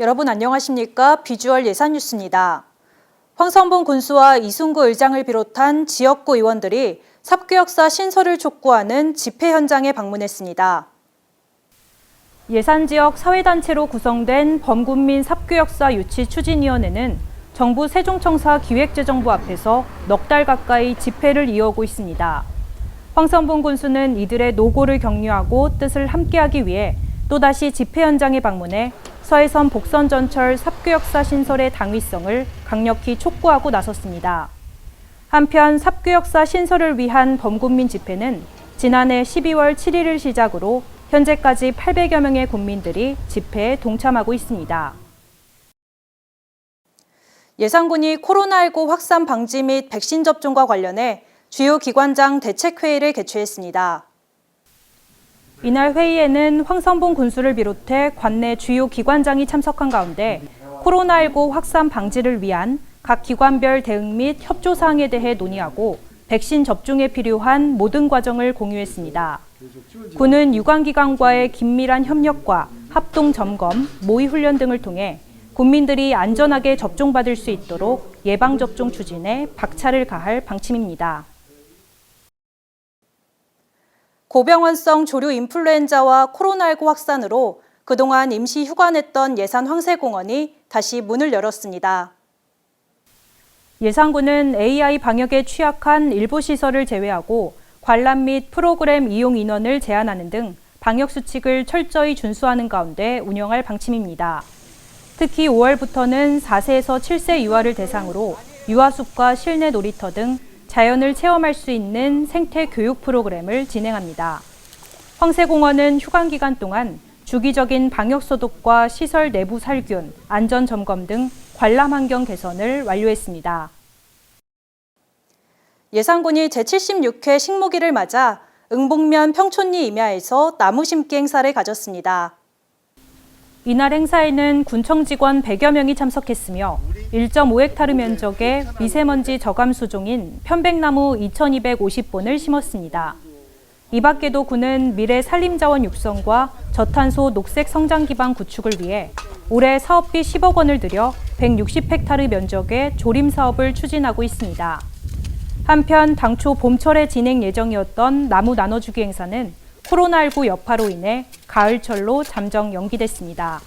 여러분 안녕하십니까? 비주얼 예산 뉴스입니다. 황선봉 군수와 이순구 의장을 비롯한 지역구 의원들이 삽교역사 신설을 촉구하는 집회 현장에 방문했습니다. 예산지역 사회단체로 구성된 범군민 삽교역사 유치 추진위원회는 정부 세종청사 기획재정부 앞에서 넉 달 가까이 집회를 이어오고 있습니다. 황선봉 군수는 이들의 노고를 격려하고 뜻을 함께하기 위해 또다시 집회 현장에 방문해 서해선 복선전철 삽교역사 신설의 당위성을 강력히 촉구하고 나섰습니다. 한편 삽교역사 신설을 위한 범군민 집회는 지난해 12월 7일을 시작으로 현재까지 800여 명의 군민들이 집회에 동참하고 있습니다. 예산군이 코로나19 확산 방지 및 백신 접종과 관련해 주요 기관장 대책회의를 개최했습니다. 이날 회의에는 황선봉 군수를 비롯해 관내 주요 기관장이 참석한 가운데 코로나19 확산 방지를 위한 각 기관별 대응 및 협조 사항에 대해 논의하고 백신 접종에 필요한 모든 과정을 공유했습니다. 군은 유관기관과의 긴밀한 협력과 합동 점검, 모의 훈련 등을 통해 국민들이 안전하게 접종받을 수 있도록 예방접종 추진에 박차를 가할 방침입니다. 고병원성 조류 인플루엔자와 코로나19 확산으로 그동안 임시 휴관했던 예산 황새공원이 다시 문을 열었습니다. 예산군은 AI 방역에 취약한 일부 시설을 제외하고 관람 및 프로그램 이용 인원을 제한하는 등 방역 수칙을 철저히 준수하는 가운데 운영할 방침입니다. 특히 5월부터는 4세에서 7세 유아를 대상으로 유아숲과 실내 놀이터 등 자연을 체험할 수 있는 생태 교육 프로그램을 진행합니다. 황새공원은 휴관 기간 동안 주기적인 방역 소독과 시설 내부 살균, 안전 점검 등 관람 환경 개선을 완료했습니다. 예산군이 제76회 식목일을 맞아 응봉면 평촌리 임야에서 나무 심기 행사를 가졌습니다. 이날 행사에는 군청 직원 100여 명이 참석했으며 1.5헥타르 면적의 미세먼지 저감 수종인 편백나무 2,250본을 심었습니다. 이 밖에도 군은 미래 산림자원 육성과 저탄소 녹색 성장 기반 구축을 위해 올해 사업비 10억 원을 들여 160헥타르 면적의 조림 사업을 추진하고 있습니다. 한편 당초 봄철에 진행 예정이었던 나무 나눠주기 행사는 코로나19 여파로 인해 가을철로 잠정 연기됐습니다.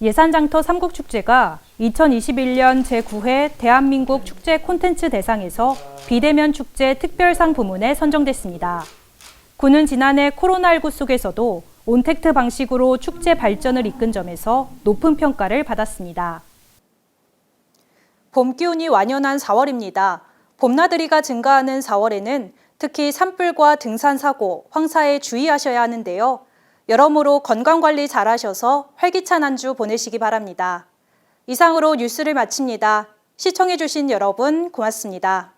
예산장터 삼국축제가 2021년 제9회 대한민국 축제 콘텐츠 대상에서 비대면 축제 특별상 부문에 선정됐습니다. 군은 지난해 코로나19 속에서도 온택트 방식으로 축제 발전을 이끈 점에서 높은 평가를 받았습니다. 봄 기운이 완연한 4월입니다. 봄나들이가 증가하는 4월에는 특히 산불과 등산 사고, 황사에 주의하셔야 하는데요. 여러모로 건강관리 잘하셔서 활기찬 한 주 보내시기 바랍니다. 이상으로 뉴스를 마칩니다. 시청해주신 여러분 고맙습니다.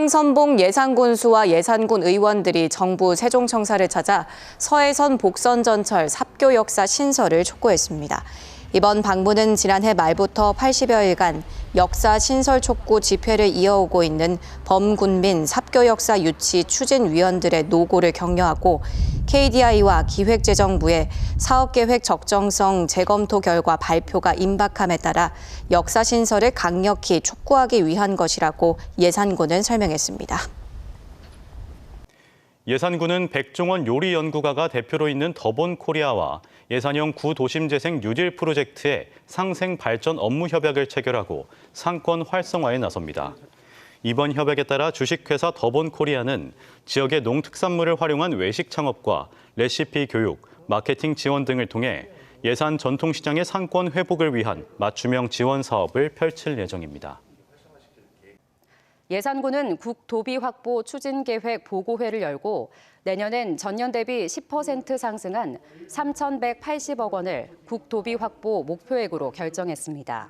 황선봉 예산군수와 예산군 의원들이 정부 세종청사를 찾아 서해선 복선전철 삽교 역사 신설을 촉구했습니다. 이번 방문은 지난해 말부터 80여일간 역사 신설 촉구 집회를 이어오고 있는 범군민 삽교 역사 유치 추진위원들의 노고를 격려하고 KDI와 기획재정부의 사업계획 적정성 재검토 결과 발표가 임박함에 따라 역사 신설을 강력히 촉구하기 위한 것이라고 예산군은 설명했습니다. 예산군은 백종원 요리연구가가 대표로 있는 더본코리아와 예산형 구도심재생 뉴딜 프로젝트의 상생 발전 업무 협약을 체결하고 상권 활성화에 나섭니다. 이번 협약에 따라 주식회사 더본코리아는 지역의 농특산물을 활용한 외식 창업과 레시피 교육, 마케팅 지원 등을 통해 예산 전통시장의 상권 회복을 위한 맞춤형 지원 사업을 펼칠 예정입니다. 예산군은 국도비 확보 추진계획 보고회를 열고 내년엔 전년 대비 10% 상승한 3,180억 원을 국도비 확보 목표액으로 결정했습니다.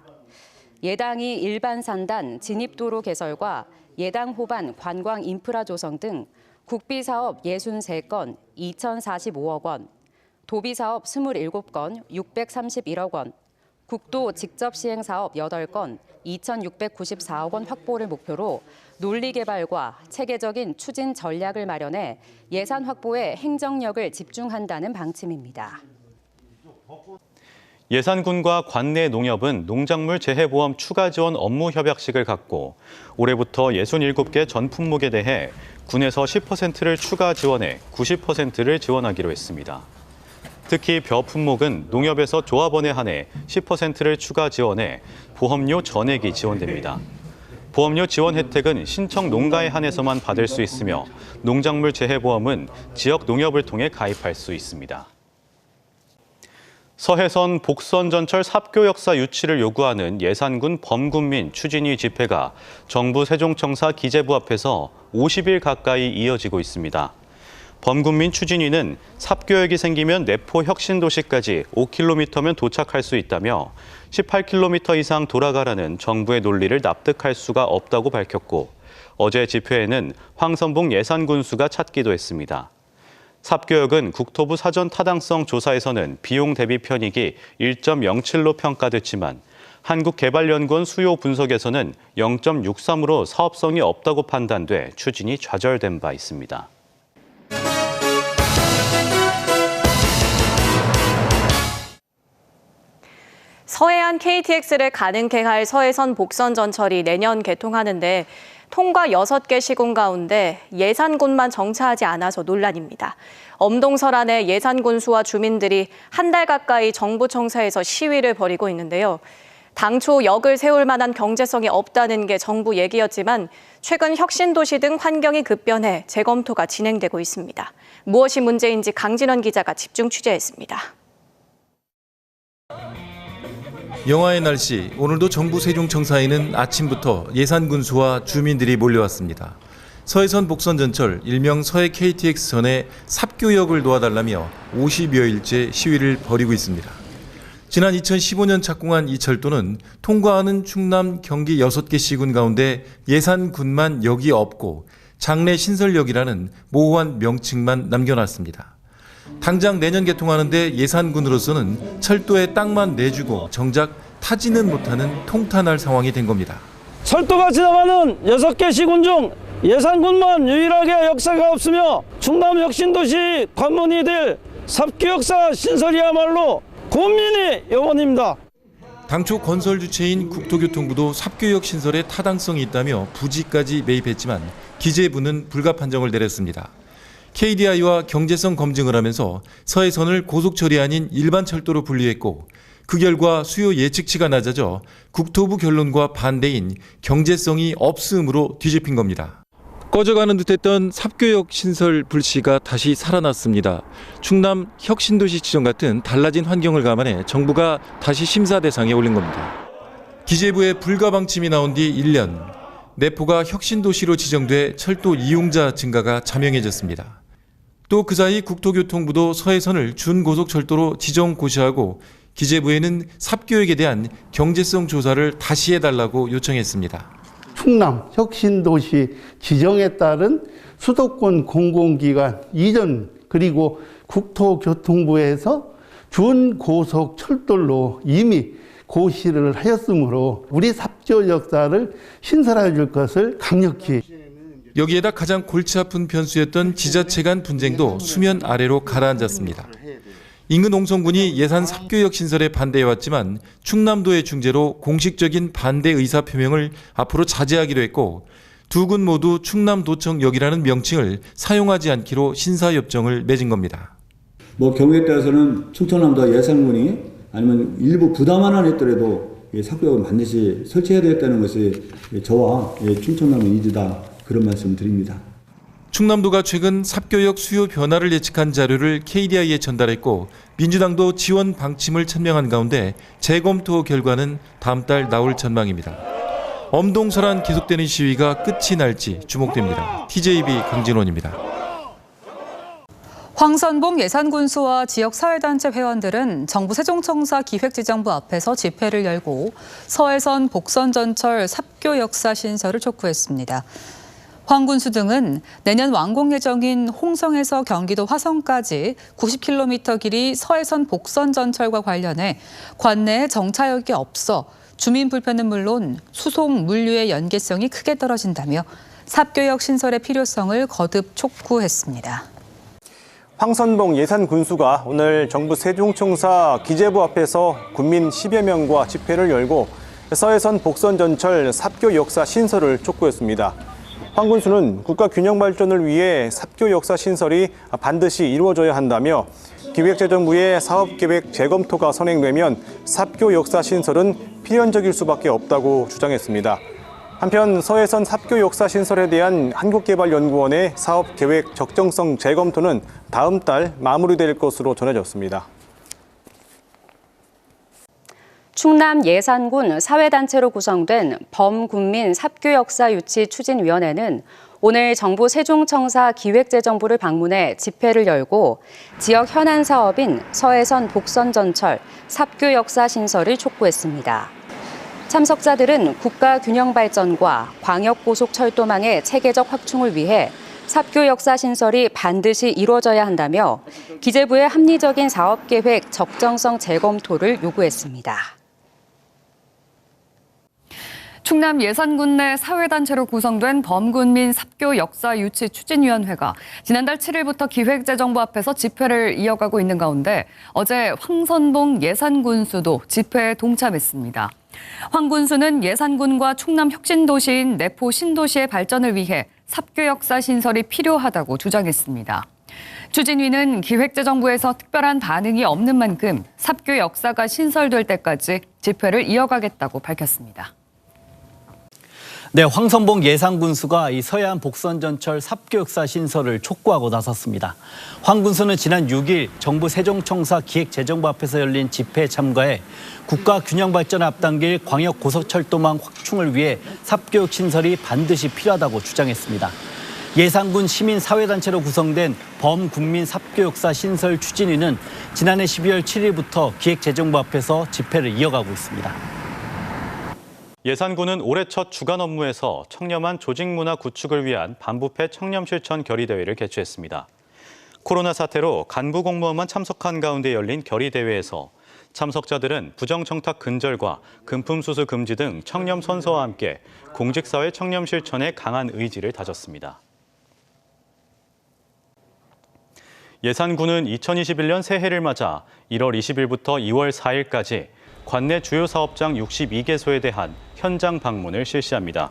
예당이 일반 산단 진입도로 개설과 예당 호반 관광 인프라 조성 등 국비사업 63건 2,045억 원, 도비사업 27건 631억 원, 국도 직접 시행 사업 8건 2,694억 원 확보를 목표로 논리 개발과 체계적인 추진 전략을 마련해 예산 확보에 행정력을 집중한다는 방침입니다. 예산군과 관내 농협은 농작물 재해보험 추가 지원 업무 협약식을 갖고 올해부터 67개 전 품목에 대해 군에서 10%를 추가 지원해 90%를 지원하기로 했습니다. 특히 벼 품목은 농협에서 조합원에 한해 10%를 추가 지원해 보험료 전액이 지원됩니다. 보험료 지원 혜택은 신청 농가에 한해서만 받을 수 있으며 농작물 재해보험은 지역 농협을 통해 가입할 수 있습니다. 서해선 복선전철 삽교 역사 유치를 요구하는 예산군 범군민 추진위 집회가 정부 세종청사 기재부 앞에서 50일 가까이 이어지고 있습니다. 범군민 추진위는 삽교역이 생기면 내포 혁신도시까지 5km면 도착할 수 있다며 18km 이상 돌아가라는 정부의 논리를 납득할 수가 없다고 밝혔고 어제 집회에는 황선봉 예산군수가 찾기도 했습니다. 삽교역은 국토부 사전 타당성 조사에서는 비용 대비 편익이 1.07로 평가됐지만 한국개발연구원 수요 분석에서는 0.63으로 사업성이 없다고 판단돼 추진이 좌절된 바 있습니다. 서해안 KTX를 가능케 할 서해선 복선전철이 내년 개통하는데 통과 6개 시군 가운데 예산군만 정차하지 않아서 논란입니다. 엄동설안의 예산군수와 주민들이 한 달 가까이 정부 청사에서 시위를 벌이고 있는데요. 당초 역을 세울 만한 경제성이 없다는 게 정부 얘기였지만 최근 혁신도시 등 환경이 급변해 재검토가 진행되고 있습니다. 무엇이 문제인지 강진원 기자가 집중 취재했습니다. 영하의 날씨, 오늘도 정부 세종청사에는 아침부터 예산군수와 주민들이 몰려왔습니다. 서해선 복선전철, 일명 서해 KTX선의 삽교역을 도와달라며 50여일째 시위를 벌이고 있습니다. 지난 2015년 착공한 이 철도는 통과하는 충남, 경기 6개 시군 가운데 예산군만 역이 없고 장래 신설역이라는 모호한 명칭만 남겨놨습니다. 당장 내년 개통하는데 예산군으로서는 철도에 땅만 내주고 정작 타지는 못하는 통탄할 상황이 된 겁니다. 철도가 지나가는 6개 시군 중 예산군만 유일하게 역사가 없으며 충남 혁신도시 관문이 될 삽교역사 신설이야말로 국민의 염원입니다. 당초 건설 주체인 국토교통부도 삽교역 신설에 타당성이 있다며 부지까지 매입했지만 기재부는 불가 판정을 내렸습니다. KDI와 경제성 검증을 하면서 서해선을 고속철이 아닌 일반 철도로 분리했고 그 결과 수요 예측치가 낮아져 국토부 결론과 반대인 경제성이 없음으로 뒤집힌 겁니다. 꺼져가는 듯했던 삽교역 신설 불씨가 다시 살아났습니다. 충남 혁신도시 지정 같은 달라진 환경을 감안해 정부가 다시 심사 대상에 올린 겁니다. 기재부의 불가 방침이 나온 뒤 1년, 내포가 혁신도시로 지정돼 철도 이용자 증가가 자명해졌습니다. 또 그 사이 국토교통부도 서해선을 준고속철도로 지정 고시하고 기재부에는 삽교역에 대한 경제성 조사를 다시 해달라고 요청했습니다. 충남 혁신도시 지정에 따른 수도권 공공기관 이전 그리고 국토교통부에서 준고속철도로 이미 고시를 하였으므로 우리 삽교 역사를 신설해 줄 것을 강력히. 여기에다 가장 골치 아픈 변수였던 지자체 간 분쟁도 수면 아래로 가라앉았습니다. 인근 홍성군이 예산 삽교역 신설에 반대해왔지만 충남도의 중재로 공식적인 반대 의사 표명을 앞으로 자제하기로 했고 두 군 모두 충남도청역이라는 명칭을 사용하지 않기로 신사협정을 맺은 겁니다. 경우에 따라서는 충청남도 예산군이 아니면 일부 부담만 했더라도 삽교역은 반드시 설치해야 되겠다는 것이 저와 충청남의 의지다, 그런 말씀 드립니다. 충남도가 최근 삽교역 수요 변화를 예측한 자료를 KDI에 전달했고 민주당도 지원 방침을 천명한 가운데 재검토 결과는 다음 달 나올 전망입니다. 엄동설한 계속되는 시위가 끝이 날지 주목됩니다. TJB 강진원입니다. 황선봉 예산군수와 지역사회단체 회원들은 정부 세종청사 기획지정부 앞에서 집회를 열고 서해선 복선전철 삽교 역사 신설을 촉구했습니다. 황 군수 등은 내년 완공 예정인 홍성에서 경기도 화성까지 90km 길이 서해선 복선전철과 관련해 관내에 정차역이 없어 주민 불편은 물론 수송 물류의 연계성이 크게 떨어진다며 삽교역 신설의 필요성을 거듭 촉구했습니다. 황선봉 예산군수가 오늘 정부 세종청사 기재부 앞에서 군민 10여 명과 집회를 열고 서해선 복선전철 삽교 역사 신설을 촉구했습니다. 황 군수는 국가 균형 발전을 위해 삽교 역사 신설이 반드시 이루어져야 한다며 기획재정부의 사업계획 재검토가 선행되면 삽교 역사 신설은 필연적일 수밖에 없다고 주장했습니다. 한편 서해선 삽교 역사 신설에 대한 한국개발연구원의 사업계획 적정성 재검토는 다음 달 마무리될 것으로 전해졌습니다. 충남 예산군 사회단체로 구성된 범군민 삽교역사 유치 추진위원회는 오늘 정부 세종청사 기획재정부를 방문해 집회를 열고 지역 현안 사업인 서해선 복선전철 삽교역사 신설을 촉구했습니다. 참석자들은 국가 균형 발전과 광역고속철도망의 체계적 확충을 위해 삽교역사 신설이 반드시 이루어져야 한다며 기재부의 합리적인 사업계획 적정성 재검토를 요구했습니다. 충남 예산군 내 사회단체로 구성된 범군민 삽교 역사 유치 추진위원회가 지난달 7일부터 기획재정부 앞에서 집회를 이어가고 있는 가운데 어제 황선봉 예산군수도 집회에 동참했습니다. 황 군수는 예산군과 충남 혁신도시인 내포 신도시의 발전을 위해 삽교 역사 신설이 필요하다고 주장했습니다. 추진위는 기획재정부에서 특별한 반응이 없는 만큼 삽교 역사가 신설될 때까지 집회를 이어가겠다고 밝혔습니다. 네, 황선봉 예산군수가 이 서해안 복선전철 삽교 역사 신설을 촉구하고 나섰습니다. 황 군수는 지난 6일 정부 세종청사 기획재정부 앞에서 열린 집회에 참가해 국가 균형 발전을 앞당길 광역 고속철도망 확충을 위해 삽교역 신설이 반드시 필요하다고 주장했습니다. 예산군 시민사회단체로 구성된 범군민 삽교 역사 신설 추진위는 지난해 12월 7일부터 기획재정부 앞에서 집회를 이어가고 있습니다. 예산군은 올해 첫 주간 업무에서 청렴한 조직문화 구축을 위한 반부패 청렴실천 결의대회를 개최했습니다. 코로나 사태로 간부 공무원만 참석한 가운데 열린 결의대회에서 참석자들은 부정청탁 근절과 금품수수 금지 등 청렴 선서와 함께 공직사회 청렴 실천에 강한 의지를 다졌습니다. 예산군은 2021년 새해를 맞아 1월 20일부터 2월 4일까지 관내 주요 사업장 62개소에 대한 현장 방문을 실시합니다.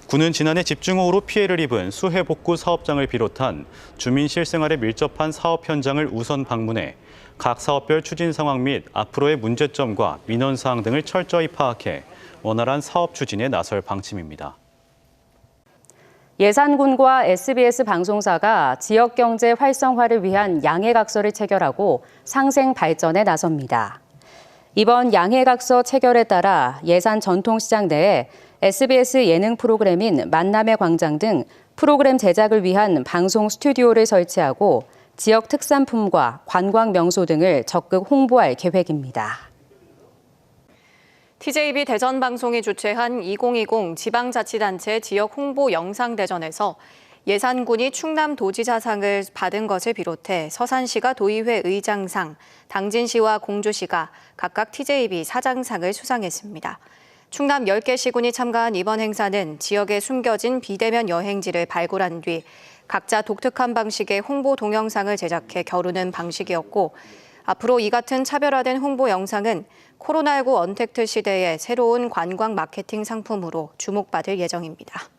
군은 지난해 집중호우로 피해를 입은 수해 복구 사업장을 비롯한 주민 실생활에 밀접한 사업 현장을 우선 방문해 각 사업별 추진 상황 및 앞으로의 문제점과 민원 사항 등을 철저히 파악해 원활한 사업 추진에 나설 방침입니다. 예산군과 SBS 방송사가 지역 경제 활성화를 위한 양해각서를 체결하고 상생 발전에 나섭니다. 이번 양해각서 체결에 따라 예산 전통시장 내에 SBS 예능 프로그램인 만남의 광장 등 프로그램 제작을 위한 방송 스튜디오를 설치하고 지역 특산품과 관광 명소 등을 적극 홍보할 계획입니다. TJB 대전방송이 주최한 2020 지방자치단체 지역 홍보 영상대전에서 예산군이 충남도지사상을 받은 것을 비롯해 서산시가 도의회 의장상, 당진시와 공주시가 각각 TJB 사장상을 수상했습니다. 충남 10개 시군이 참가한 이번 행사는 지역에 숨겨진 비대면 여행지를 발굴한 뒤 각자 독특한 방식의 홍보 동영상을 제작해 겨루는 방식이었고, 앞으로 이 같은 차별화된 홍보 영상은 코로나19 언택트 시대의 새로운 관광 마케팅 상품으로 주목받을 예정입니다.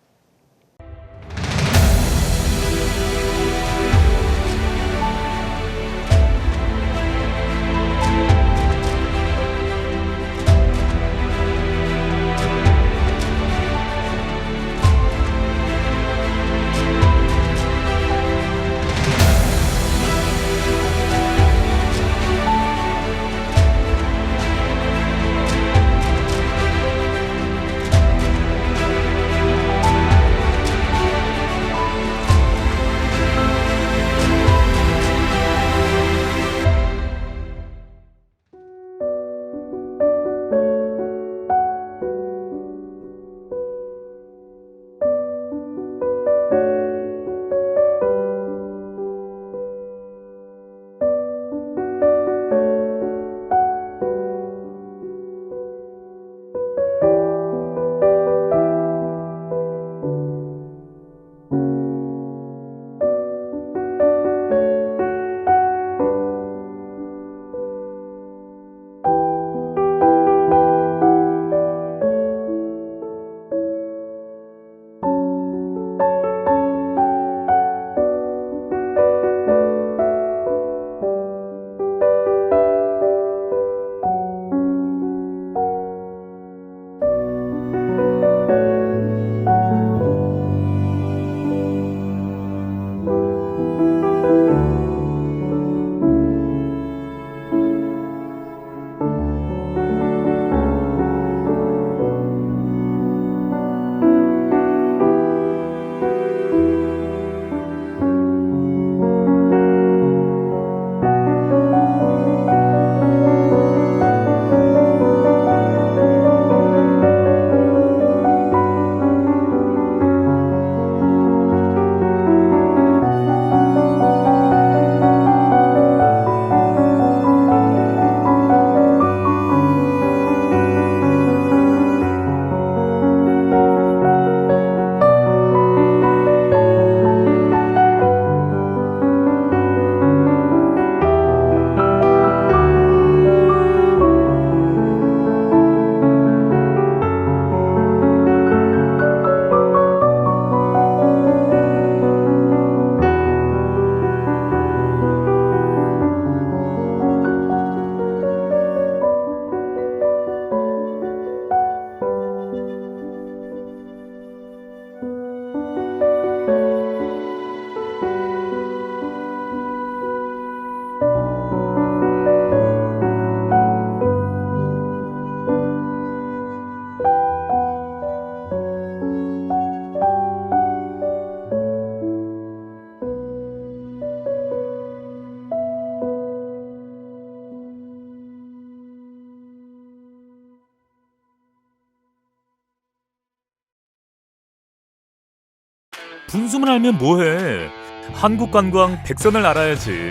분수만 알면 뭐해? 한국관광 백선을 알아야지.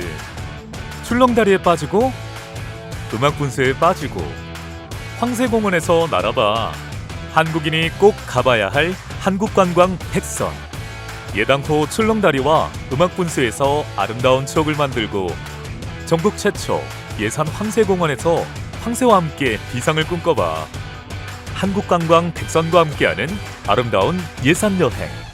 출렁다리에 빠지고 음악분수에 빠지고 황새공원에서 날아봐. 한국인이 꼭 가봐야 할 한국관광 백선. 예당포 출렁다리와 음악분수에서 아름다운 추억을 만들고 전국 최초 예산 황새공원에서 황새와 함께 비상을 꿈꿔봐. 한국관광 백선과 함께하는 아름다운 예산 여행.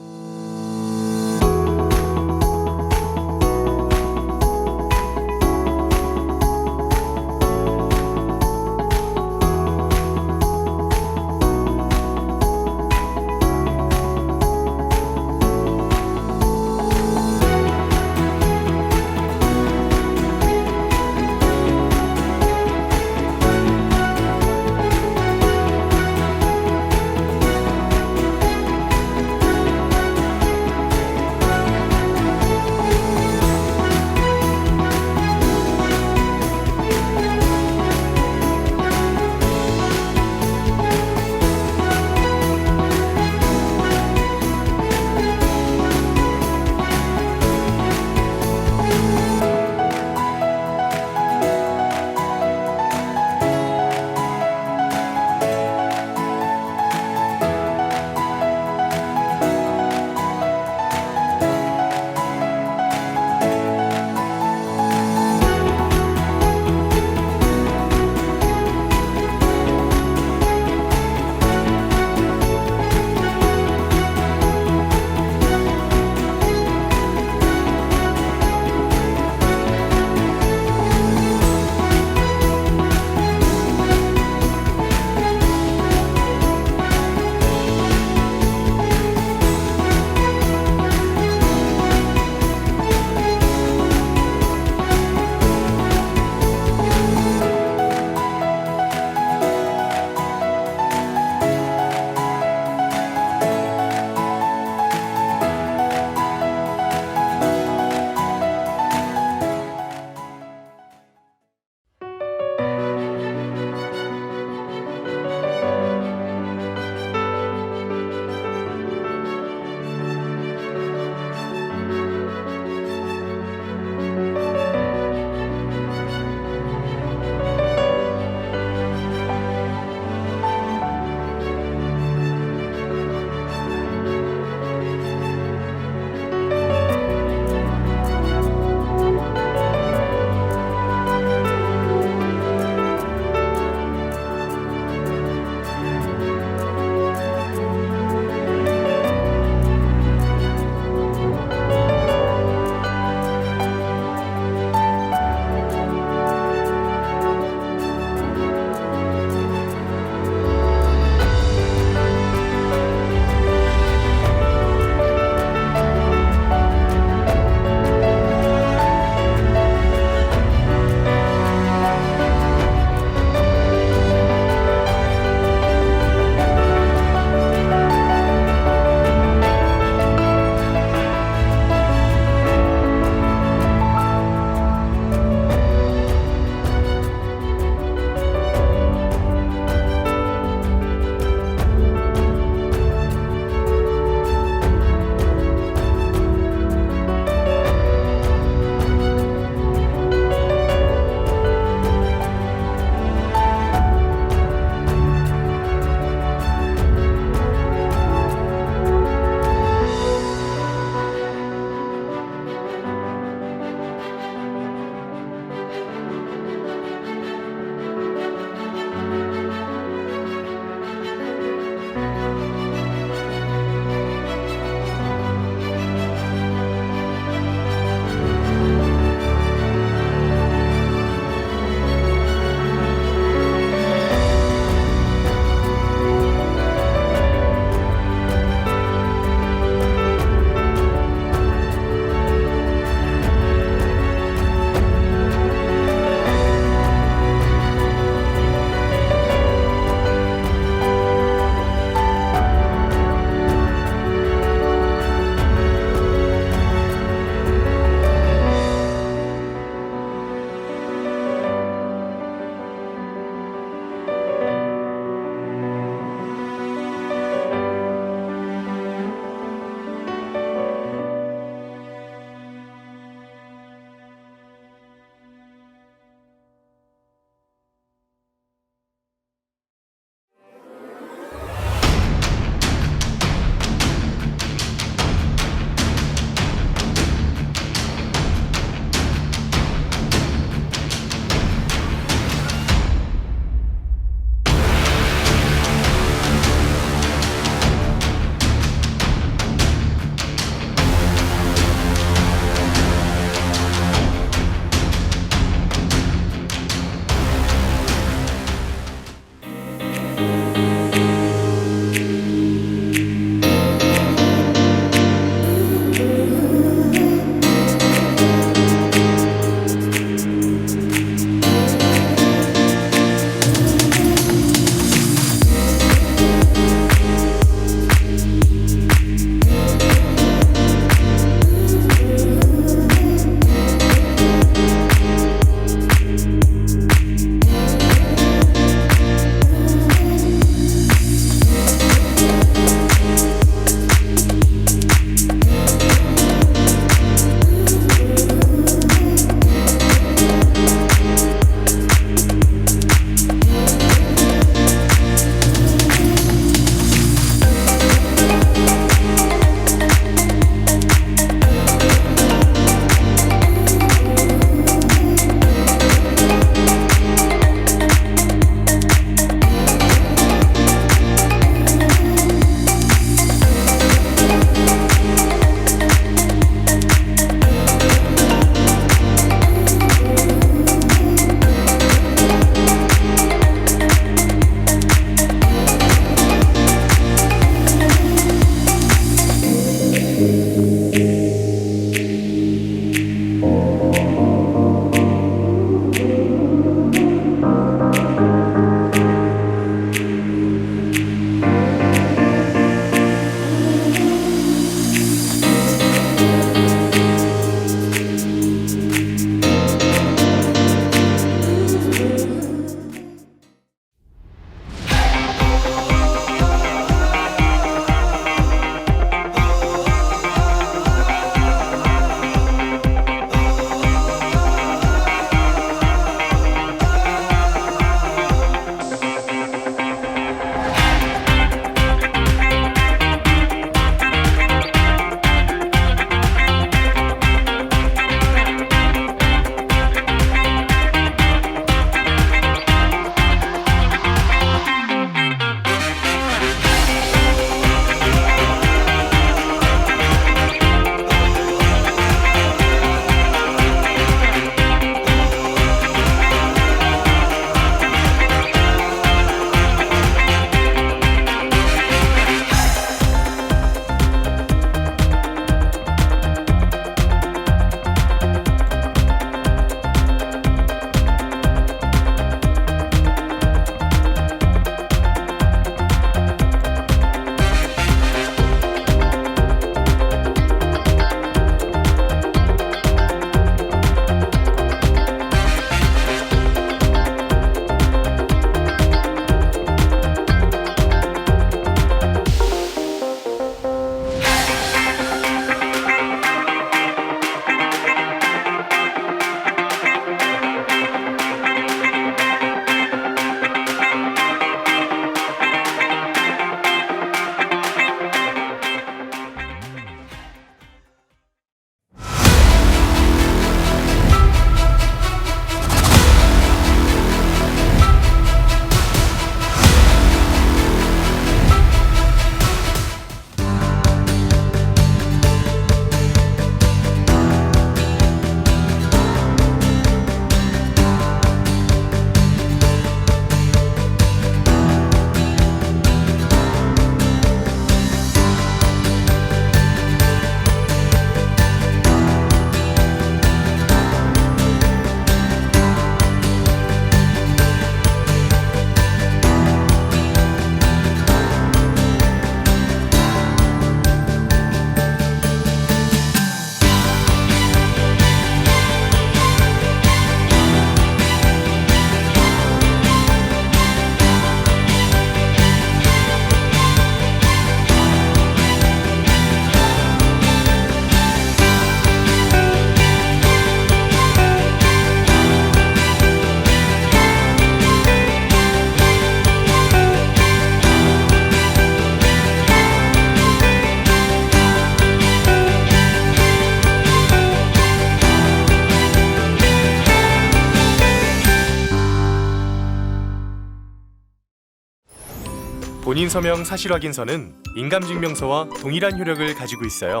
본인 서명 사실 확인서는 인감증명서와 동일한 효력을 가지고 있어요.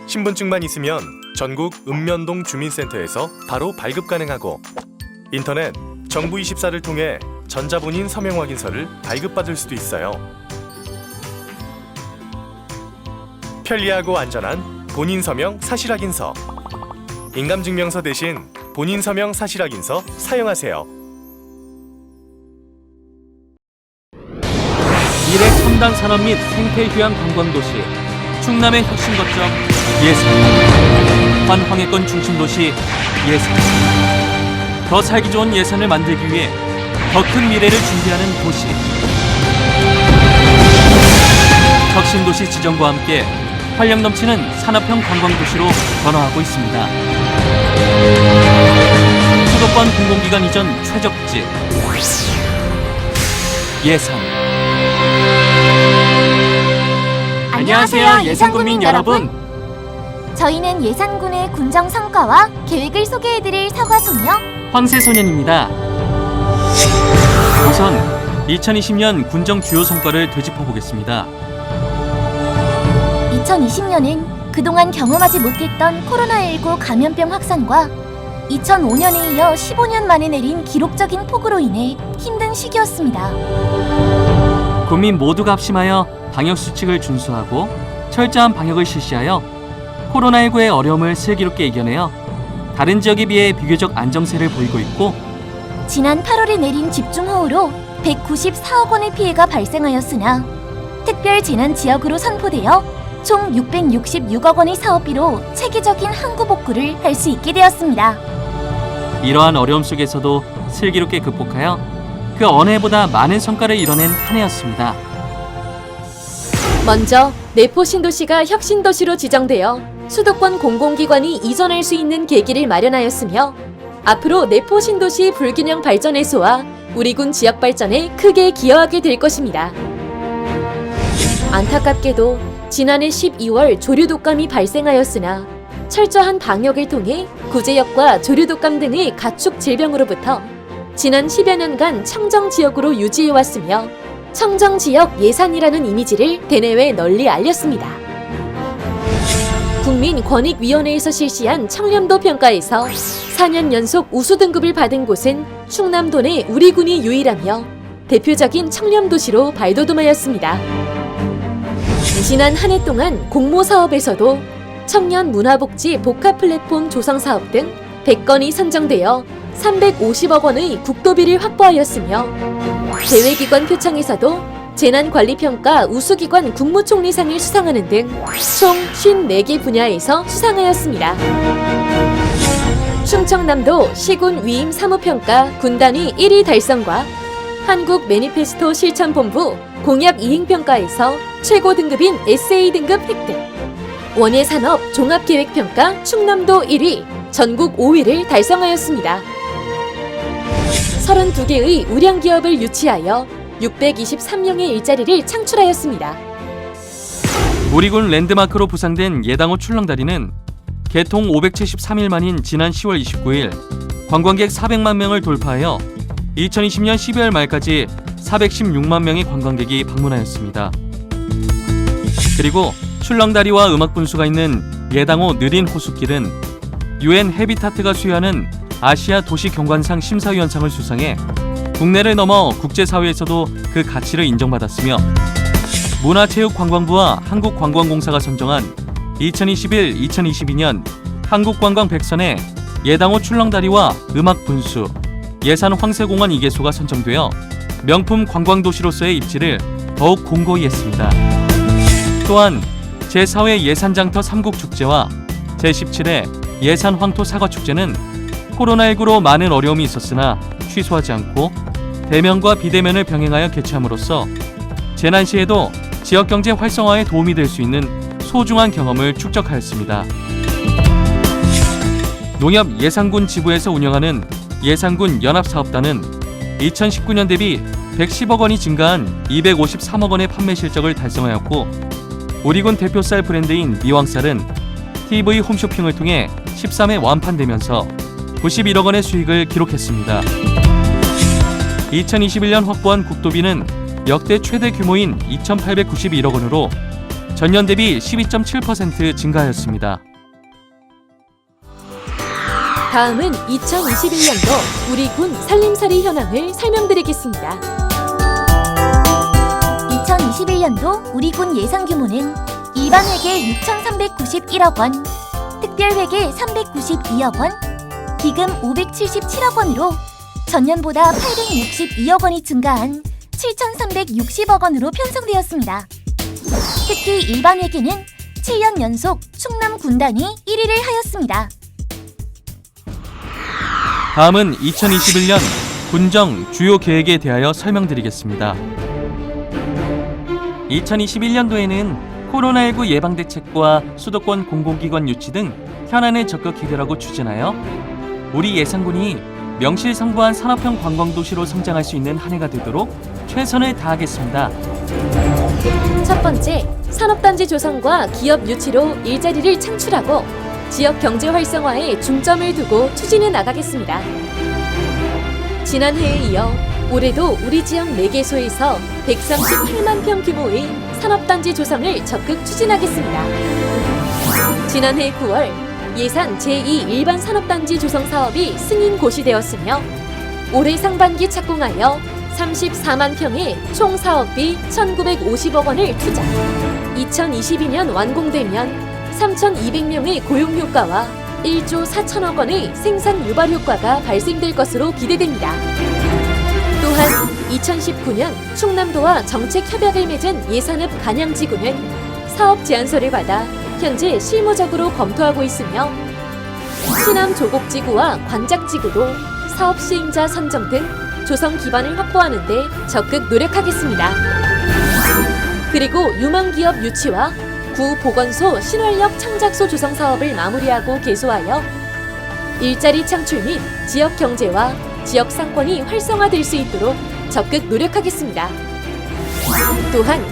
신분증만 있으면 전국 읍면동 주민센터에서 바로 발급 가능하고 인터넷 정부24를 통해 전자본인 서명 확인서를 발급받을 수도 있어요. 편리하고 안전한 본인 서명 사실 확인서. 인감증명서 대신 본인 서명 사실 확인서 사용하세요. 미래 첨단 산업 및 생태 휴양 관광 도시, 충남의 혁신 거점 예산, 환황해권 중심 도시 예산. 더 살기 좋은 예산을 만들기 위해 더 큰 미래를 준비하는 도시. 혁신 도시 지정과 함께 활력 넘치는 산업형 관광 도시로 변화하고 있습니다. 수도권 공공기관 이전 최적지 예산. 안녕하세요, 예산군민 여러분. 저희는 예산군의 군정 성과와 계획을 소개해드릴 사과소녀 황새소년입니다. 우선 2020년 군정 주요 성과를 되짚어보겠습니다. 2020년은 그동안 경험하지 못했던 코로나19 감염병 확산과 2005년에 이어 15년 만에 내린 기록적인 폭우로 인해 힘든 시기였습니다. 국민 모두가 합심하여 방역수칙을 준수하고 철저한 방역을 실시하여 코로나19의 어려움을 슬기롭게 이겨내어 다른 지역에 비해 비교적 안정세를 보이고 있고, 지난 8월에 내린 집중호우로 194억 원의 피해가 발생하였으나 특별 재난 지역으로 선포되어 총 666억 원의 사업비로 체계적인 항구 복구를 할 수 있게 되었습니다. 이러한 어려움 속에서도 슬기롭게 극복하여 그 어느 해보다 많은 성과를 이뤄낸 한 해였습니다. 먼저 내포 신도시가 혁신도시로 지정되어 수도권 공공기관이 이전할 수 있는 계기를 마련하였으며, 앞으로 내포 신도시 불균형 발전 해소와 우리 군 지역 발전에 크게 기여하게 될 것입니다. 안타깝게도 지난해 12월 조류독감이 발생하였으나 철저한 방역을 통해 구제역과 조류독감 등의 가축 질병으로부터 지난 10여 년간 청정지역으로 유지해왔으며 청정지역 예산이라는 이미지를 대내외 널리 알렸습니다. 국민권익위원회에서 실시한 청렴도 평가에서 4년 연속 우수 등급을 받은 곳은 충남도 내 우리 군이 유일하며 대표적인 청렴도시로 발돋움하였습니다. 지난 한 해 동안 공모사업에서도 청년 문화복지 복합 플랫폼 조성 사업 등 100건이 선정되어 350억 원의 국도비를 확보하였으며, 대외기관 표창에서도 재난관리평가 우수기관 국무총리상을 수상하는 등 총 54개 분야에서 수상하였습니다. 충청남도 시군 위임 사무평가 군단위 1위 달성과 한국 매니페스토 실천본부 공약 이행평가에서 최고 등급인 SA 등급 획득, 원예산업 종합계획평가 충남도 1위, 전국 5위를 달성하였습니다. 32개의 우량기업을 유치하여 623명의 일자리를 창출하였습니다. 우리 군 랜드마크로 부상된 예당호 출렁다리는 개통 573일 만인 지난 10월 29일 관광객 400만 명을 돌파하여 2020년 12월 말까지 416만 명의 관광객이 방문하였습니다. 그리고 출렁다리와 음악분수가 있는 예당호 느린 호수길은 UN 헤비타트가 수여하는 아시아 도시 경관상 심사위원상을 수상해 국내를 넘어 국제사회에서도 그 가치를 인정받았으며, 문화체육관광부와 한국관광공사가 선정한 2021-2022년 한국관광 100선에 예당호 출렁다리와 음악분수, 예산 황새공원 2개소가 선정되어 명품 관광도시로서의 입지를 더욱 공고히 했습니다. 또한 제4회 예산장터 삼국축제와 제17회 예산황토 사과축제는 코로나19로 많은 어려움이 있었으나 취소하지 않고 대면과 비대면을 병행하여 개최함으로써 재난 시에도 지역경제 활성화에 도움이 될 수 있는 소중한 경험을 축적하였습니다. 농협 예산군 지부에서 운영하는 예산군 연합사업단은 2019년 대비 110억 원이 증가한 253억 원의 판매 실적을 달성하였고, 우리군 대표 쌀 브랜드인 미왕쌀은 TV 홈쇼핑을 통해 13회 완판되면서 91억 원의 수익을 기록했습니다. 2021년 확보한 국도비는 역대 최대 규모인 2,891억 원으로 전년 대비 12.7% 증가하였습니다. 다음은 2021년도 우리 군 살림살이 현황을 설명드리겠습니다. 2021년도 우리 군 예산 규모는 일반 회계 6,391억 원, 특별 회계 392억 원, 기금 577억 원으로 전년보다 862억 원이 증가한 7,360억 원으로 편성되었습니다. 특히 일반 회계는 7년 연속 충남 군단이 1위를 하였습니다. 다음은 2021년 군정 주요 계획에 대하여 설명드리겠습니다. 2021년도에는 코로나19 예방대책과 수도권 공공기관 유치 등 현안에 적극 해결하고 추진하여 우리 예산군이 명실상부한 산업형 관광도시로 성장할 수 있는 한 해가 되도록 최선을 다하겠습니다. 첫 번째, 산업단지 조성과 기업 유치로 일자리를 창출하고 지역 경제 활성화에 중점을 두고 추진해 나가겠습니다. 지난해에 이어 올해도 우리 지역 4개소에서 138만 평 규모의 산업단지 조성을 적극 추진하겠습니다. 지난해 9월 예산 제2 일반 산업단지 조성 사업이 승인 고시되었으며 올해 상반기 착공하여 34만 평의 총 사업비 1,950억 원을 투자. 2022년 완공되면 3,200명의 고용 효과와 1조 4천억 원의 생산 유발 효과가 발생될 것으로 기대됩니다. 또한 2019년 충남도와 정책 협약을 맺은 예산읍 간양지구는 사업 제안서를 받아 현재 실무적으로 검토하고 있으며 신암 조곡지구와 관작지구도 사업 시행자 선정 등 조성 기반을 확보하는 데 적극 노력하겠습니다. 그리고 유망기업 유치와 구 보건소 신활력 창작소 조성 사업을 마무리하고 개소하여 일자리 창출 및 지역 경제와 지역 상권이 활성화될 수 있도록 적극 노력하겠습니다. 또한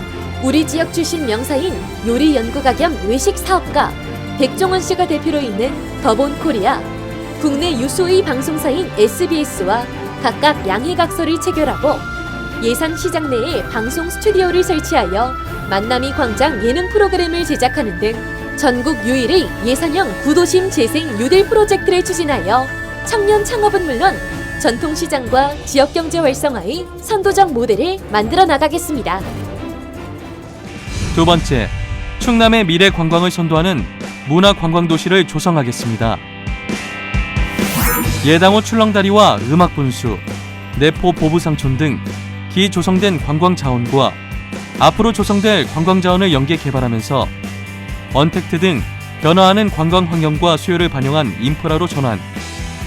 우리 지역 출신 명사인 요리 연구가 겸 외식 사업가 백종원 씨가 대표로 있는 더본코리아, 국내 유수의 방송사인 SBS와 각각 양해각서를 체결하고 예산 시장 내에 방송 스튜디오를 설치하여 만남이 광장 예능 프로그램을 제작하는 등 전국 유일의 예산형 구도심 재생 뉴딜 프로젝트를 추진하여 청년 창업은 물론 전통시장과 지역경제 활성화의 선도적 모델을 만들어 나가겠습니다. 두 번째, 충남의 미래 관광을 선도하는 문화관광도시를 조성하겠습니다. 예당호 출렁다리와 음악분수, 내포 보부상촌 등 기조성된 관광자원과 앞으로 조성될 관광자원을 연계 개발하면서 언택트 등 변화하는 관광 환경과 수요를 반영한 인프라로 전환,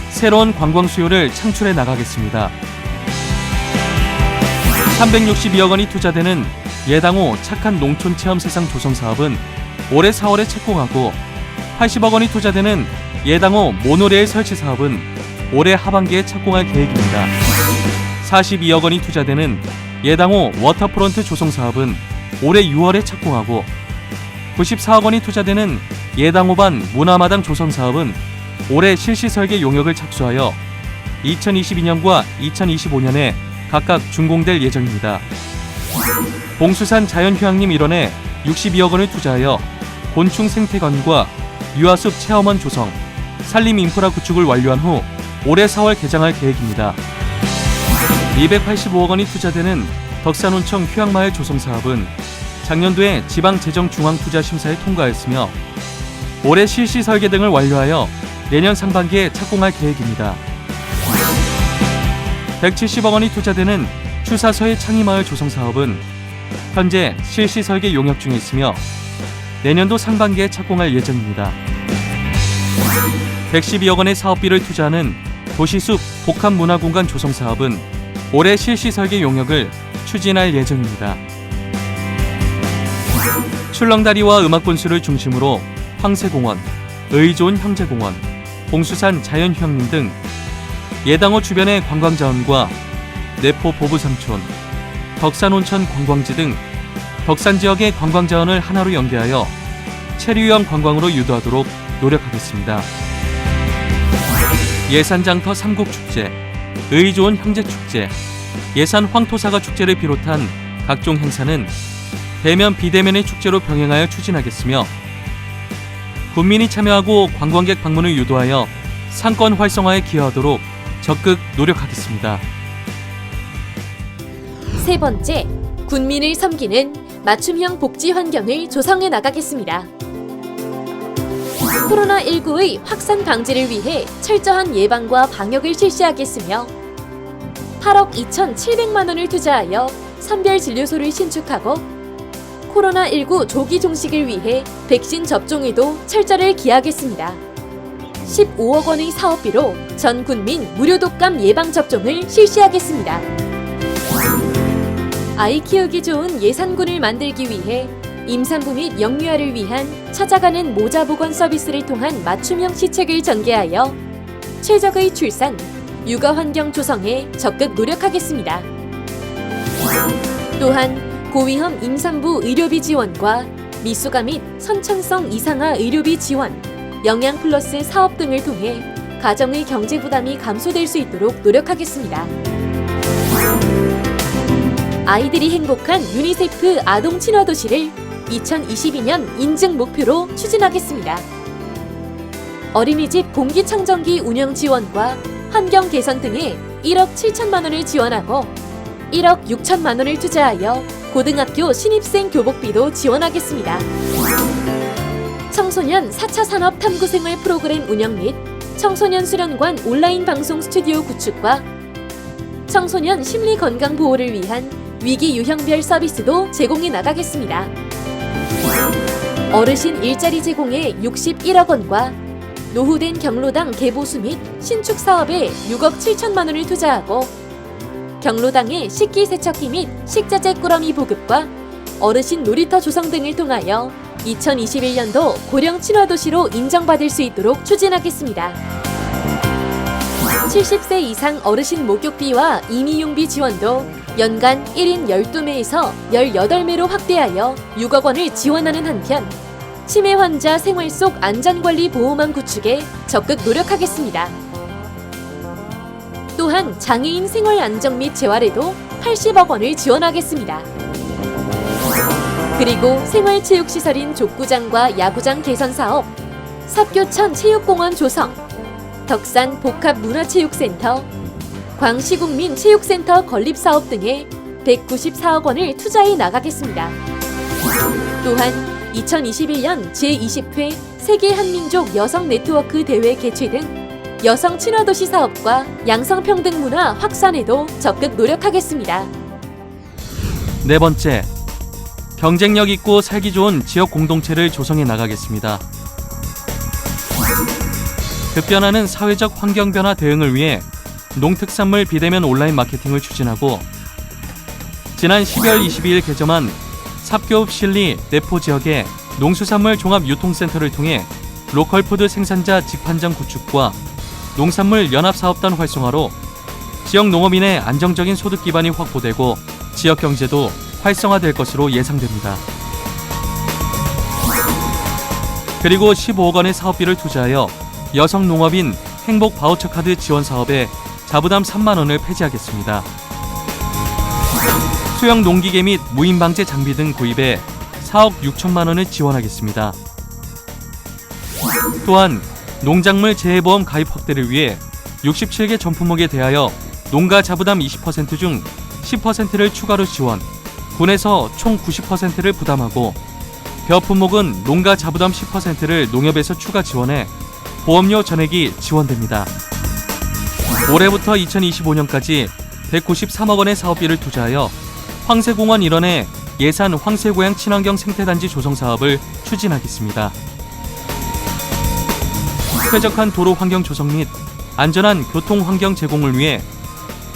새로운 관광 수요를 창출해 나가겠습니다. 362억 원이 투자되는 예당호 착한 농촌 체험 세상 조성 사업은 올해 4월에 착공하고 80억 원이 투자되는 예당호 모노레일 설치 사업은 올해 하반기에 착공할 계획입니다. 42억 원이 투자되는 예당호 워터프론트 조성 사업은 올해 6월에 착공하고 94억 원이 투자되는 예당호반 문화마당 조성 사업은 올해 실시 설계 용역을 착수하여 2022년과 2025년에 각각 준공될 예정입니다. 봉수산 자연휴양림 일원에 62억 원을 투자하여 곤충 생태관과 유아숲 체험원 조성, 산림 인프라 구축을 완료한 후 올해 4월 개장할 계획입니다. 285억 원이 투자되는 덕산온청 휴양마을 조성 사업은 작년도에 지방재정중앙투자심사에 통과했으며 올해 실시 설계 등을 완료하여 내년 상반기에 착공할 계획입니다. 170억 원이 투자되는 추사서의 창의마을 조성 사업은 현재 실시 설계 용역 중에 있으며 내년도 상반기에 착공할 예정입니다. 112억 원의 사업비를 투자하는 도시숲 복합문화공간 조성 사업은 올해 실시 설계 용역을 추진할 예정입니다. 출렁다리와 음악분수를 중심으로 황새공원, 의좋은 형제공원, 봉수산 자연휴양림 등 예당호 주변의 관광자원과 내포 보부삼촌, 덕산온천 관광지 등 덕산 지역의 관광자원을 하나로 연계하여 체류형 관광으로 유도하도록 노력하겠습니다. 예산장터 삼국축제, 의좋은 형제축제, 예산 황토사과 축제를 비롯한 각종 행사는 대면 비대면의 축제로 병행하여 추진하겠으며 군민이 참여하고 관광객 방문을 유도하여 상권 활성화에 기여하도록 적극 노력하겠습니다. 세 번째, 군민을 섬기는 맞춤형 복지 환경을 조성해 나가겠습니다. 코로나19의 확산 방지를 위해 철저한 예방과 방역을 실시하겠으며 8억 2,700만 원을 투자하여 선별진료소를 신축하고 코로나19 조기 종식을 위해 백신 접종에도 철저를 기하겠습니다. 15억 원의 사업비로 전 국민 무료 독감 예방접종을 실시하겠습니다. 아이 키우기 좋은 예산군을 만들기 위해 임산부 및 영유아를 위한 찾아가는 모자보건 서비스를 통한 맞춤형 시책을 전개하여 최적의 출산, 육아 환경 조성에 적극 노력하겠습니다. 또한 고위험 임산부 의료비 지원과 미숙아 및 선천성 이상아 의료비 지원, 영양 플러스 사업 등을 통해 가정의 경제 부담이 감소될 수 있도록 노력하겠습니다. 아이들이 행복한 유니세프 아동 친화 도시를 2022년 인증 목표로 추진하겠습니다. 어린이집 공기청정기 운영 지원과 환경 개선 등에 1억 7천만 원을 지원하고 1억 6천만 원을 투자하여 고등학교 신입생 교복비도 지원하겠습니다. 청소년 4차 산업 탐구생활 프로그램 운영 및 청소년 수련관 온라인 방송 스튜디오 구축과 청소년 심리 건강 보호를 위한 위기 유형별 서비스도 제공해 나가겠습니다. 어르신 일자리 제공에 61억 원과 노후된 경로당 개보수 및 신축 사업에 6억 7천만 원을 투자하고 경로당의 식기세척기 및 식자재 꾸러미 보급과 어르신 놀이터 조성 등을 통하여 2021년도 고령 친화도시로 인정받을 수 있도록 추진하겠습니다. 70세 이상 어르신 목욕비와 임의용비 지원도 연간 1인 12매에서 18매로 확대하여 6억 원을 지원하는 한편 치매 환자 생활 속 안전관리 보호망 구축에 적극 노력하겠습니다. 또한 장애인 생활 안정 및 재활에도 80억 원을 지원하겠습니다. 그리고 생활체육시설인 족구장과 야구장 개선 사업, 삽교천 체육공원 조성, 덕산 복합문화체육센터, 광시국민 체육센터 건립사업 등에 194억 원을 투자해 나가겠습니다. 또한 2021년 제20회 세계 한민족 여성 네트워크 대회 개최 등 여성 친화도시 사업과 양성평등 문화 확산에도 적극 노력하겠습니다. 네 번째, 경쟁력 있고 살기 좋은 지역 공동체를 조성해 나가겠습니다. 급변하는 사회적 환경 변화 대응을 위해 농특산물 비대면 온라인 마케팅을 추진하고 지난 12월 22일 개점한 삽교읍 실리 내포 지역의 농수산물 종합유통센터를 통해 로컬푸드 생산자 직판점 구축과 농산물 연합사업단 활성화로 지역 농업인의 안정적인 소득 기반이 확보되고 지역 경제도 활성화될 것으로 예상됩니다. 그리고 15억 원의 사업비를 투자하여 여성 농업인 행복 바우처 카드 지원 사업에 자부담 3만 원을 폐지하겠습니다. 수영 농기계 및 무인 방제 장비 등 구입에 4억 6천만 원을 지원하겠습니다. 또한 농작물 재해보험 가입 확대를 위해 67개 전품목에 대하여 농가 자부담 20% 중 10%를 추가로 지원, 군에서 총 90%를 부담하고 벼 품목은 농가 자부담 10%를 농협에서 추가 지원해 보험료 전액이 지원됩니다. 올해부터 2025년까지 193억 원의 사업비를 투자하여 황새공원 일원의 예산 황새고양 친환경 생태단지 조성 사업을 추진하겠습니다. 쾌적한 도로 환경 조성 및 안전한 교통 환경 제공을 위해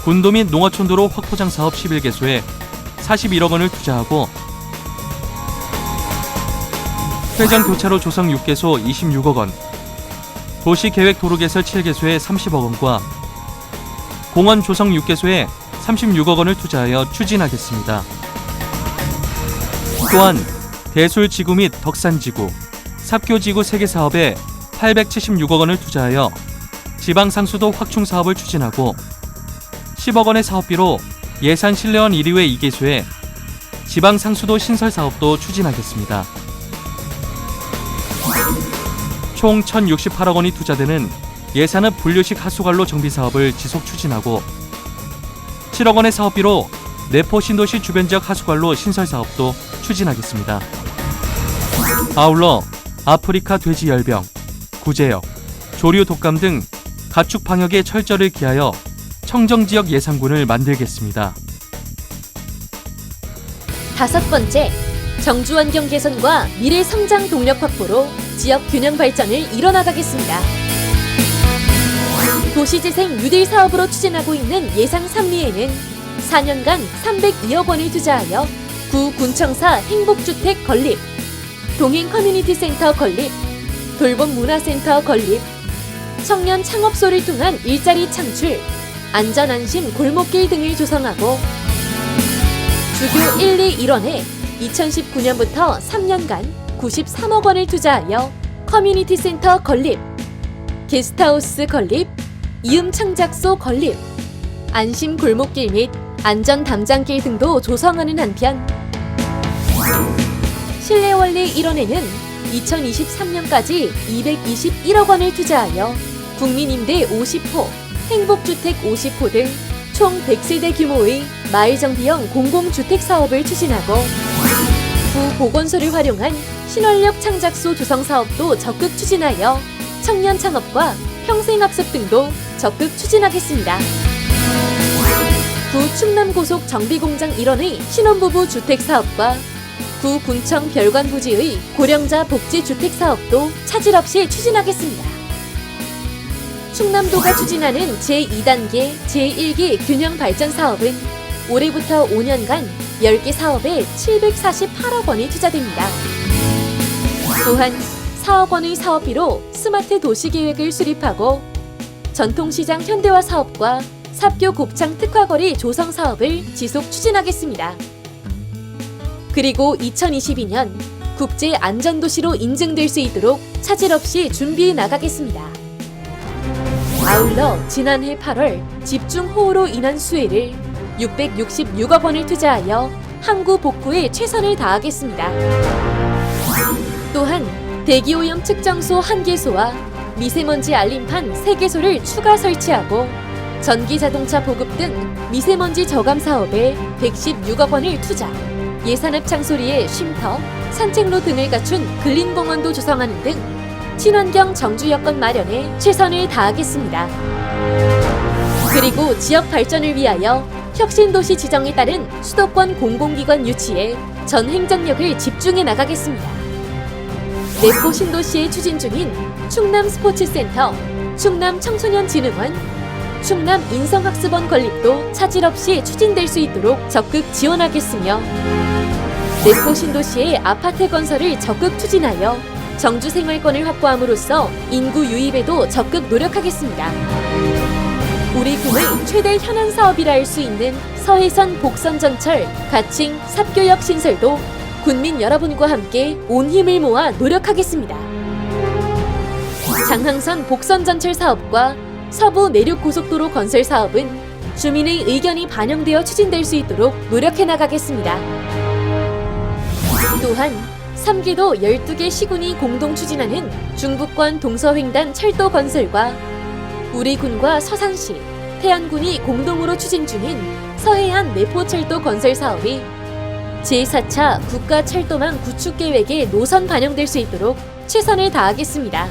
군도 및 농어촌 도로 확포장 사업 11개소에 41억 원을 투자하고 회전 교차로 조성 6개소 26억 원, 도시계획 도로 개설 7개소에 30억 원과 공원 조성 6개소에 36억 원을 투자하여 추진하겠습니다. 또한 대술지구 및 덕산지구, 삽교지구 3개 사업에 876억 원을 투자하여 지방상수도 확충 사업을 추진하고 10억 원의 사업비로 예산 신뢰원 1위회 2개소에 지방 상수도 신설 사업도 추진하겠습니다. 총 1,068억 원이 투자되는 예산읍 분류식 하수관로 정비 사업을 지속 추진하고 7억 원의 사업비로 내포 신도시 주변 지역 하수관로 신설 사업도 추진하겠습니다. 아울러 아프리카 돼지 열병, 구제역, 조류 독감 등 가축 방역에 철저를 기하여 청정지역 예산군을 만들겠습니다. 5번째, 정주환경 개선과 미래 성장 동력 확보로 지역 균형 발전을 이뤄나가겠습니다. 도시재생 뉴딜 사업으로 추진하고 있는 예상 3리에는 4년간 302억 원을 투자하여 구 군청사 행복주택 건립, 동행 커뮤니티 센터 건립, 돌봄 문화센터 건립, 청년 창업소를 통한 일자리 창출, 안전안심 골목길 등을 조성하고 주교 1, 2, 1원에 2019년부터 3년간 93억 원을 투자하여 커뮤니티 센터 건립, 게스트하우스 건립, 이음 창작소 건립, 안심 골목길 및 안전 담장길 등도 조성하는 한편 실내원리 1원에는 2023년까지 221억 원을 투자하여 국민임대 50호, 행복주택 50호 등 총 100세대 규모의 마을정비형 공공주택 사업을 추진하고 구 보건소를 활용한 신원력 창작소 조성 사업도 적극 추진하여 청년 창업과 평생학습 등도 적극 추진하겠습니다. 구 충남고속 정비공장 1원의 신혼부부 주택 사업과 구 군청 별관 부지의 고령자 복지주택 사업도 차질 없이 추진하겠습니다. 충남도가 추진하는 제2단계, 제1기 균형 발전 사업은 올해부터 5년간 10개 사업에 748억 원이 투자됩니다. 또한 4억 원의 사업비로 스마트 도시계획을 수립하고 전통시장 현대화 사업과 삽교 곱창 특화거리 조성 사업을 지속 추진하겠습니다. 그리고 2022년 국제안전도시로 인증될 수 있도록 차질 없이 준비해 나가겠습니다. 아울러 지난해 8월 집중호우로 인한 수해를 666억 원을 투자하여 항구 복구에 최선을 다하겠습니다. 또한 대기오염 측정소 1개소와 미세먼지 알림판 3개소를 추가 설치하고 전기자동차 보급 등 미세먼지 저감 사업에 116억 원을 투자, 예산읍 창소리에 쉼터, 산책로 등을 갖춘 근린공원도 조성하는 등 친환경 정주 여건 마련에 최선을 다하겠습니다. 그리고 지역 발전을 위하여 혁신도시 지정에 따른 수도권 공공기관 유치에 전 행정력을 집중해 나가겠습니다. 내포 신도시에 추진 중인 충남 스포츠센터, 충남 청소년진흥원, 충남 인성학습원 건립도 차질 없이 추진될 수 있도록 적극 지원하겠으며 내포 신도시의 아파트 건설을 적극 추진하여 정주 생활권을 확보함으로써 인구 유입에도 적극 노력하겠습니다. 우리 군의 최대 현안 사업이라 할 수 있는 서해선 복선전철 가칭 삽교역 신설도 군민 여러분과 함께 온 힘을 모아 노력하겠습니다. 장항선 복선전철 사업과 서부 내륙고속도로 건설 사업은 주민의 의견이 반영되어 추진될 수 있도록 노력해 나가겠습니다. 또한 3기도 12개 시군이 공동 추진하는 중부권 동서횡단 철도 건설과 우리 군과 서산시, 태안군이 공동으로 추진 중인 서해안 내포철도 건설 사업이 제4차 국가철도망 구축 계획에 노선 반영될 수 있도록 최선을 다하겠습니다.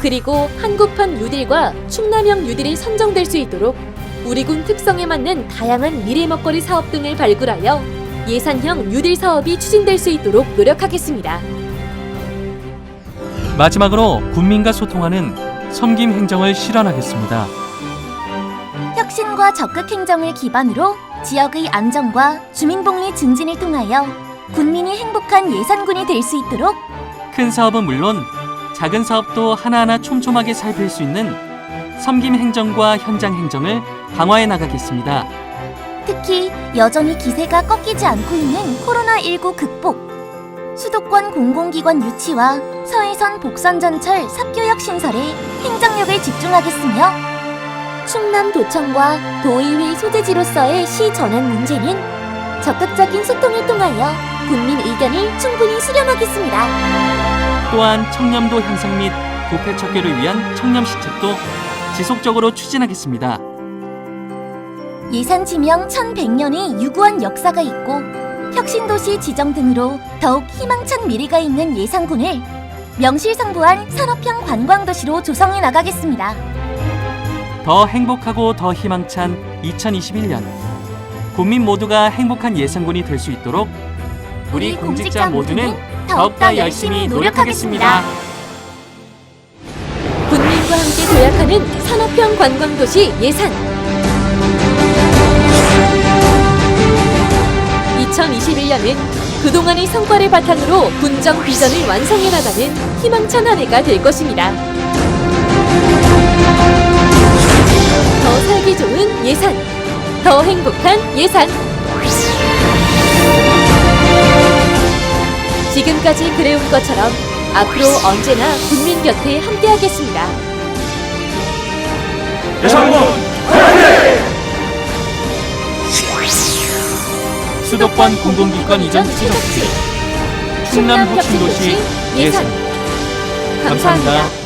그리고 한국판 뉴딜과 충남형 뉴딜이 선정될 수 있도록 우리 군 특성에 맞는 다양한 미래 먹거리 사업 등을 발굴하여 예산형 뉴딜 사업이 추진될 수 있도록 노력하겠습니다. 마지막으로 군민과 소통하는 섬김 행정을 실현하겠습니다. 혁신과 적극 행정을 기반으로 지역의 안정과 주민복리 증진을 통하여 군민이 행복한 예산군이 될 수 있도록 큰 사업은 물론 작은 사업도 하나하나 촘촘하게 살필 수 있는 섬김 행정과 현장 행정을 강화해 나가겠습니다. 특히 여전히 기세가 꺾이지 않고 있는 코로나19 극복, 수도권 공공기관 유치와 서해선 복선전철 삽교역 신설에 행정력을 집중하겠으며 충남도청과 도의회 소재지로서의 시 전환 문제는 적극적인 소통을 통하여 국민 의견을 충분히 수렴하겠습니다. 또한 청렴도 향상 및 부패 척결을 위한 청렴 시책도 지속적으로 추진하겠습니다. 예산 지명 1100년의 유구한 역사가 있고 혁신도시 지정 등으로 더욱 희망찬 미래가 있는 예산군을 명실상부한 산업형 관광도시로 조성해 나가겠습니다. 더 행복하고 더 희망찬 2021년 국민 모두가 행복한 예산군이 될 수 있도록 우리 공직자 모두는 더욱더 열심히 노력하겠습니다. 국민과 함께 도약하는 산업형 관광도시 예산. 2021년은 그동안의 성과를 바탕으로 군정 비전을 완성해 나가는 희망찬 한 해가 될 것입니다. 더 살기 좋은 예산, 더 행복한 예산. 지금까지 그래온 것처럼 앞으로 언제나 국민 곁에 함께하겠습니다. 예산군 수도권 공공기관 이전 추적지 충남 혁신도시 예산. 감사합니다.